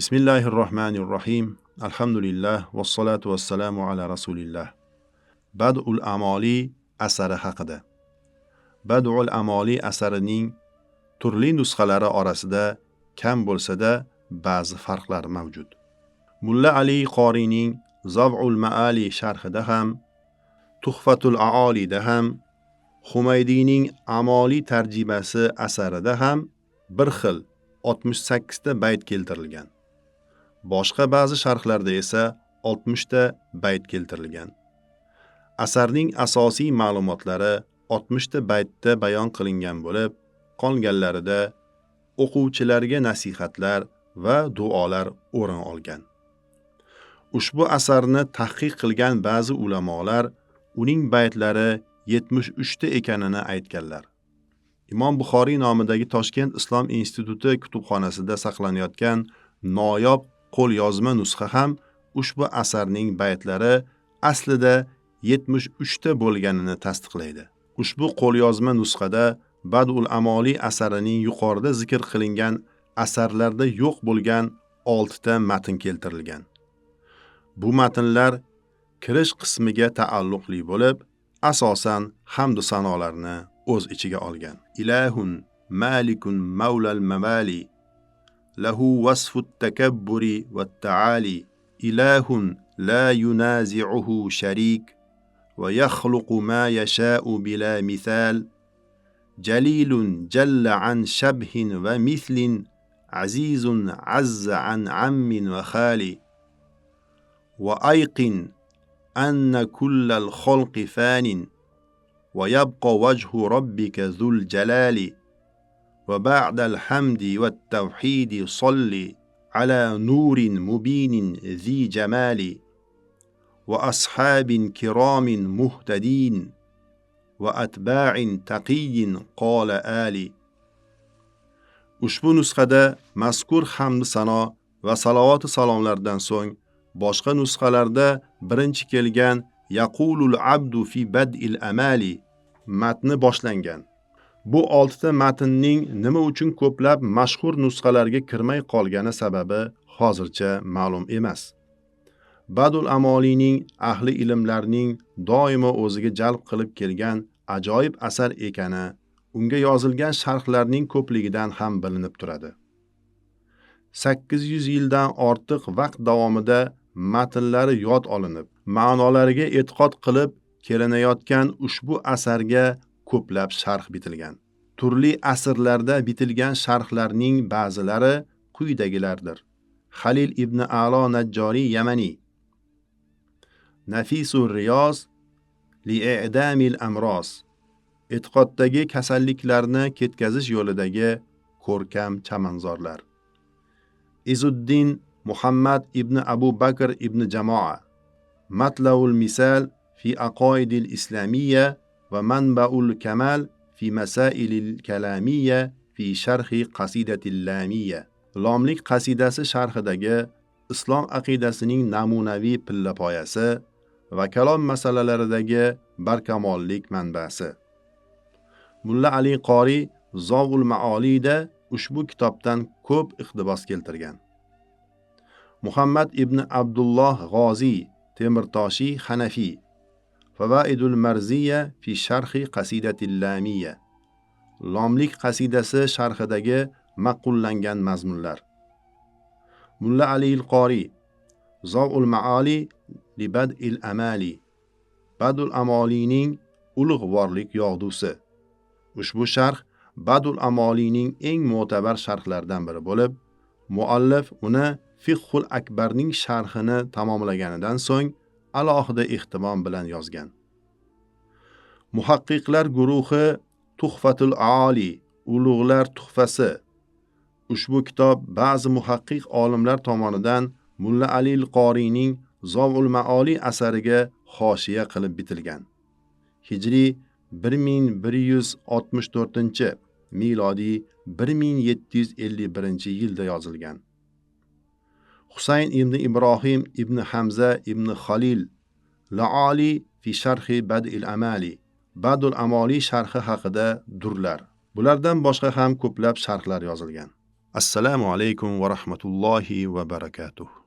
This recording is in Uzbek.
Bismillahirrohmanirrohim. Alhamdulillah vassalatu vassalamu ala rasulillah. Bad'ul Amoli asari haqida. Bad'ul Amoli asarining turli nusxalari orasida kam bo'lsa-da ba'zi farqlar mavjud. Mulla Ali Qoriyning Zav'ul Ma'ali sharhida ham, Tuhfatul A'olida ham, Humaydiyning Amoli tarjimasi asarida ham bir xil 68 ta bayt keltirilgan. Boshqa ba'zi sharhlarda esa 60 ta bayt keltirilgan. Asarning asosiy ma'lumotlari 60 ta baytda bayon qilingan bo'lib, qolganlarida o'quvchilarga nasihatlar va duolar o'rin olgan. Ushbu asarni tahqiq qilgan ba'zi ulamolar uning baytlari 73 ta ekanini aytganlar. Imom Buxoriy nomidagi Toshkent Islom instituti kutubxonasida saqlanayotgan noyob qo'lyozma nusxa ham ushbu asarning baytlari aslida 73 ta bo'lganini tasdiqlaydi. Ushbu qo'lyozma nusxada Bad'ul Amoli asarining yuqorida zikr qilingan asarlarda yo'q bo'lgan 6 ta matn keltirilgan. Bu matnlar kirish qismiga taalluqli bo'lib, asosan hamd sanolarni o'z ichiga olgan. Ilahun malikun maulal mavali lahu wasfut takabburi wat ta'ali ilahun la yunazi'uhu sharik va yakhluqu ma yasha'u bila mithal jalilun jalla an shabhin va mithlin azizun azza an ammin va khali wa ayqin anna kullal khalqi fanin wa yabqa wajhu rabbika dhul jalali wa ba'da al-hamdi wat-tawhidi salli ala nurin mubinin zi jamali wa ashabin kiramin muhtadin wa atba'in taqiyyin qala ali. Ushbu nusxada mazkur hamd sano va salovat salomlardan so'ng boshqa nusxalarda birinchi kelgan yaqulul abdu fi bad'il amali matni boshlangan. Bu 6 ta matnning nima uchun ko'plab mashhur nusxalarga kirmay qolgani sababi hozircha ma'lum emas. Bad'ul Amolining ahli ilmlarning doimo o'ziga jalb qilib kelgan ajoyib asar ekani unga yozilgan sharhlarning ko'pligidan ham bilinib turadi. 800 yildan ortiq vaqt davomida matnlari yod olinib, ma'nolariga e'tiqod qilib kelinayotgan ushbu asarga ko'plab sharh bitilgan. Turli asrlarda bitilgan sharhlarning ba'zilari quyidagilardir. Halil ibn A'lo Najjori Yamani Nafisur Riyoz li'idamil amros e'tiqoddagi kasalliklarni ketkazish yo'lidagi ko'rkam chamanzorlar. Izuddin Muhammad ibn Abu Bakr ibn Jamoa Matlaul Misal fi aqoidil islamiyya va manbaul kamal fi masailil kalamiyya fi sharhi qasidatil lamiyya. Lomlik qasidasi sharhidagi islom aqidasining namunaviy pillapoyasi va kalom masalalaridagi barkamollik manbasi. Mulla Ali Qori Zav'ul Ma'olida ushbu kitobdan ko'p iqtibos keltirgan. Muhammad ibn Abdulloh G'ozi Temirtoshi Hanafi Fawaidul Marziya fi sharhi qasidatil lamiyya. Lomlik qasidasi sharhidagi ma'qullangan mazmunlar. Mulla Ali al-Qori Zav'ul Ma'ali li bad'il amali. Bad'ul Amolining ulug'vorlik yog'dusi. Ushbu sharh Bad'ul Amolining eng mo'tabar sharhlaridan biri bo'lib, muallif uni Fiqhul Akbarning sharhini tamomlaganidan so'ng alohida ehtimom bilan yozgan. Muhaqqiqlar guruhi Tuhfatul Aoli, ulug'lar tuhfasi. Ushbu kitob ba'zi muhaqqiq olimlar tomonidan Mulla Ali al-Qoriyning Zav'ul Ma'oli asariga hoshiya qilib bitilgan. Hijriy 1164, milodiy 1751 yilda yozilgan. Husayn ibn Ibrohim ibn Hamza ibn Khalil La'ali fi sharhi bad'il amali. Bad'ul Amoli sharhi haqida durlar. Bulardan boshqa ham ko'plab sharhlar yozilgan. Assalomu alaykum va rahmatullohi va barakatuh.